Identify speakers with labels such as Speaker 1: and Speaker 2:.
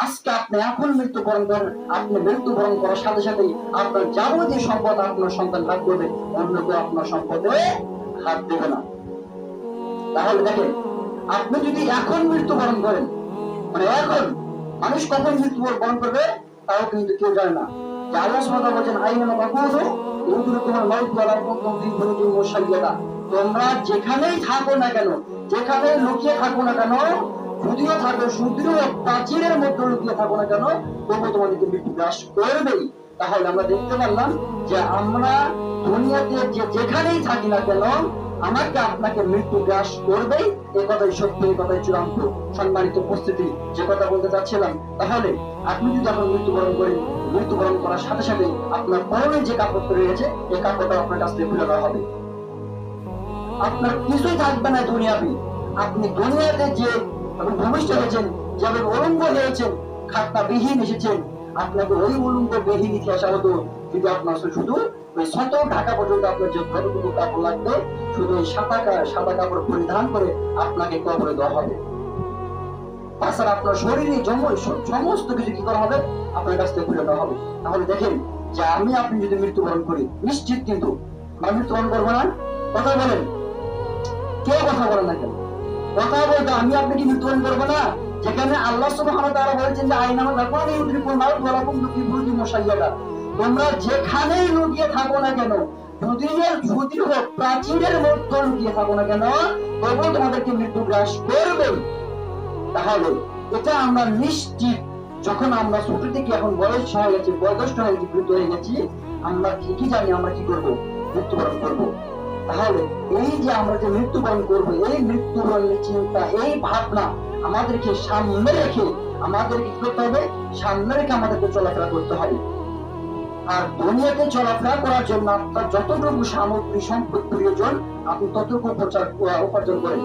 Speaker 1: আজকে আপনি এখন মৃত্যুবরণ করেন, আপনি মৃত্যুবরণ করার সাথে সাথে আপনার যাবতীয় সম্পদ আপনার সন্তান ভাগ করবে, অন্য কেউ আপনার সম্পদে হাত দেবে না। তাহলে দেখেন, আপনি যদি এখন মৃত্যুবরণ করেন, মানে এখন, মানুষ কখন মৃত্যুবরণ করবে তাও কিন্তু কেউ জানে না। যে আল্লাহ সুবহানাহু ওয়া তাআলা বলেন, আইনামা তাকুনু ইউদরিকুমুল মাউত ওয়া লা কুনতুম ফি বুরুজিন মুশাইয়াদা। তোমরা যেখানেই থাকো না কেন, যেখানে লুকিয়ে থাকো না কেন, যদিও থাকো সুদৃঢ় প্রাচীরের মধ্যে লুকিয়ে থাকো না কেন, তবুও তোমাদেরকে মৃত্যু গ্রাস করবেই। তাহলে আমরা দেখতে পারলাম যে আমরা দুনিয়াতে যেখানেই থাকি না কেন, আমাকে আপনাকে মৃত্যু গ্রাস করবেই। এই কথাই সত্য, এই কথাই চূড়ান্ত। সম্মানিত উপস্থিতি, যে কথা বলতে চাচ্ছিলাম, তাহলে আপনি যদি এখন মৃত্যুবরণ করেন, মৃত্যুবরণ করার সাথে সাথে আপনার পরনে যে কাপড়টা রয়েছে, এই কাপড়টা আপনার কাছ থেকে খুলে দেওয়া হবে। আপনার কিছুই থাকবে না দুনিয়াবি। আপনি দুনিয়াতে যে ভূমিষ্ঠ হয়েছেন, যেভাবে উলঙ্গ হয়েছেন, খাটনা বিহীন এসেছেন, আপনাকে ওই উলঙ্গ বিহীন ইতিহাস হতো যদি আপনার শুধু ওই শত ঢাকা পর্যন্ত আপনার যে যতটুকু কাপড় লাগবে, শুধু ওই সাদা কাপড় পরিধান করে আপনাকে কবরে দেওয়া হবে। তাছাড়া আপনার শরীরে সমস্ত কিছু কি করা হবে, আপনার কাছ থেকে খুলে দেওয়া হবে। তাহলে দেখেন যে আপনি যদি মৃত্যুবরণ করি, নিশ্চিত কিন্তু আমরা মৃত্যুবরণ করবো না। কথা বলেন, কেউ কথা বলেন না কেন? কথা বলতে আপনি কি মৃত্যুবরণ করবো না? যেখানে আল্লাহ সুবহানাহু ওয়া তাআলা বলেছেন যে আইনামা তাকুনু ইউদরিকুল মাউত ওয়া লা কুনতুম ফি বুরুজিন মুশাইয়াদা। তোমরা যেখানেই লুকিয়ে থাকো না কেন, সুদৃঢ় প্রাচীরের মধ্যে লুকিয়ে থাকো না কেন, তবুও তোমাদেরকে মৃত্যু গ্রাস করবে। তাহলে এটা আমরা নিশ্চিত। যখন আমরা ছোট থেকে এখন বয়স হয়ে গেছি, বয়স্ক হয়ে গেছি, বৃদ্ধ হয়ে গেছি, আমরা ঠিকই জানি আমরা কি করবো, মৃত্যুবরণ করবো। তাহলে এই যে আমরা যে মৃত্যুবরণ করবো, এই মৃত্যুবরণের চিন্তা, এই ভাবনা আমাদেরকে সামনে রেখে, আমাদেরকে কি করতে হবে, সামনে রেখে আমাদেরকে চলাফেরা করতে হবে। আর দুনিয়াতে চলাফেরা করার জন্য আপনার যতটুকু সামগ্রী সম্পদ প্রয়োজন, আপনি ততটুকু উপার্জন করেন।